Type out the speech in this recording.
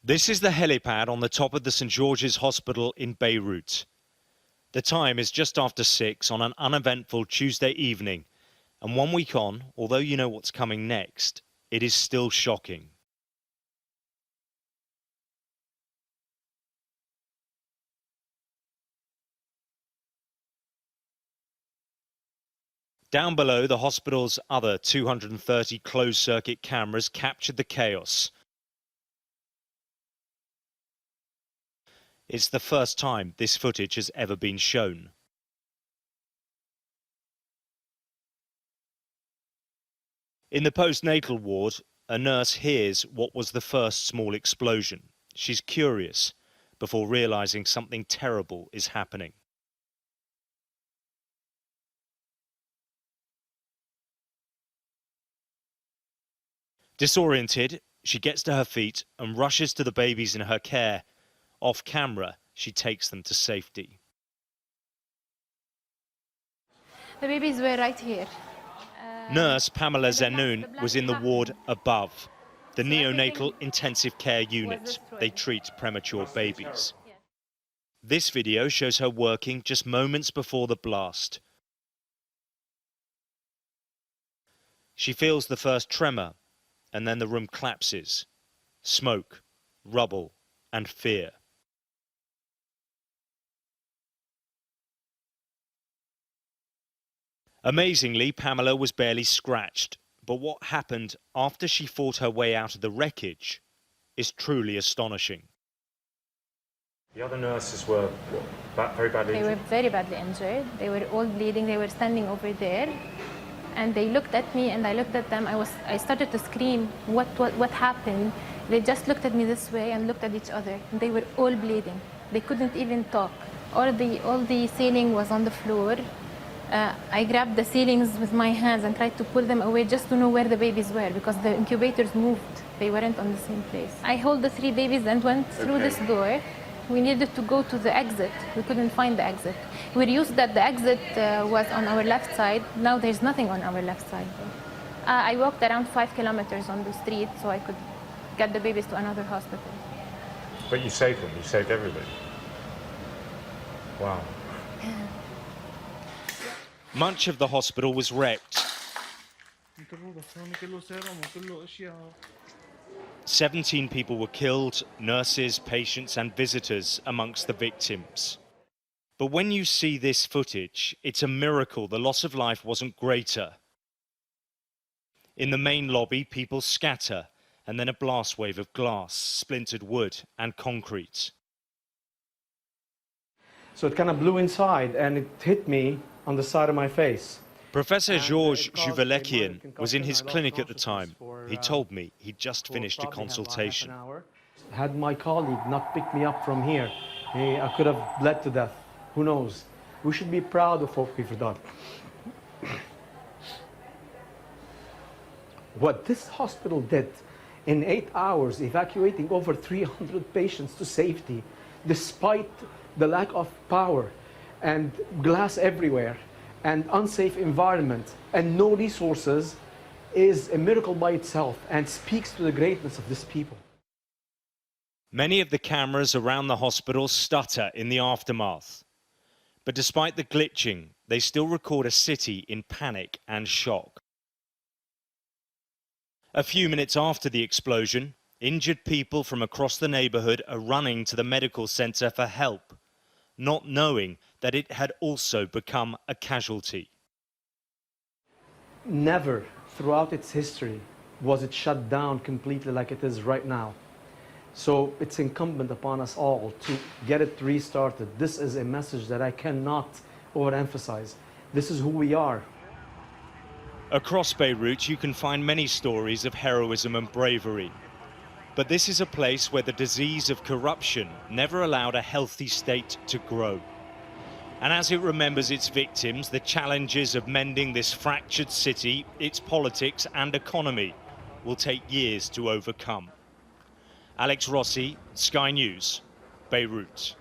This is the helipad on the top of the St. George's Hospital in Beirut. The time is just after 6 on an uneventful Tuesday evening, and 1 week on, although you know what's coming next, it is still shocking. Down below, the hospital's other 230 closed-circuit cameras captured the chaos. It's the first time this footage has ever been shown. In the postnatal ward, a nurse hears what was the first small explosion. She's curious before realizing something terrible is happening. Disoriented, she gets to her feet and rushes to the babies in her care. Off camera, she takes them to safety. The babies were right here. Nurse Pamela Zenoun was in the ward above, the neonatal intensive care unit. They treat premature babies. This video shows her working just moments before the blast. She feels the first tremor, and then the room collapses. Smoke, rubble, and fear. Amazingly, Pamela was barely scratched, but what happened after she fought her way out of the wreckage is truly astonishing. The other nurses were very badly injured? They were very badly injured. They were all bleeding. They were standing over there, and they looked at me, and I looked at them. I started to scream, what happened? They just looked at me this way and looked at each other. They were all bleeding. They couldn't even talk. All the ceiling was on the floor. I grabbed the ceilings with my hands and tried to pull them away just to know where the babies were, because the incubators moved. They weren't on the same place. I held the 3 babies and went through this door. We needed to go to the exit. We couldn't find the exit. We were used that the exit was on our left side. Now there's nothing on our left side. I walked around 5 kilometers on the street so I could get the babies to another hospital. But you saved them. You saved everybody. Wow. Much of the hospital was wrecked. 17 people were killed, nurses, patients and visitors amongst the victims. But when you see this footage, it's a miracle the loss of life wasn't greater. In the main lobby, people scatter, and then a blast wave of glass, splintered wood and concrete. So it kind of blew inside and it hit me on the side of my face. Professor Georges Jouvelekian was in his clinic at the time. He told me he'd just finished a consultation. Had my colleague not picked me up from here, I could have bled to death. Who knows? We should be proud of what we've done. What this hospital did in 8 hours, evacuating over 300 patients to safety, despite the lack of power and glass everywhere and unsafe environment and no resources, is a miracle by itself and speaks to the greatness of this people. Many of the cameras around the hospital stutter in the aftermath. But despite the glitching, they still record a city in panic and shock. A few minutes after the explosion, injured people from across the neighborhood are running to the medical center for help, not knowing that it had also become a casualty. Never throughout its history was it shut down completely like it is right now. So it's incumbent upon us all to get it restarted. This is a message that I cannot overemphasize. This is who we are. Across Beirut, you can find many stories of heroism and bravery. But this is a place where the disease of corruption never allowed a healthy state to grow. And as it remembers its victims, the challenges of mending this fractured city, its politics and economy will take years to overcome. Alex Rossi, Sky News, Beirut.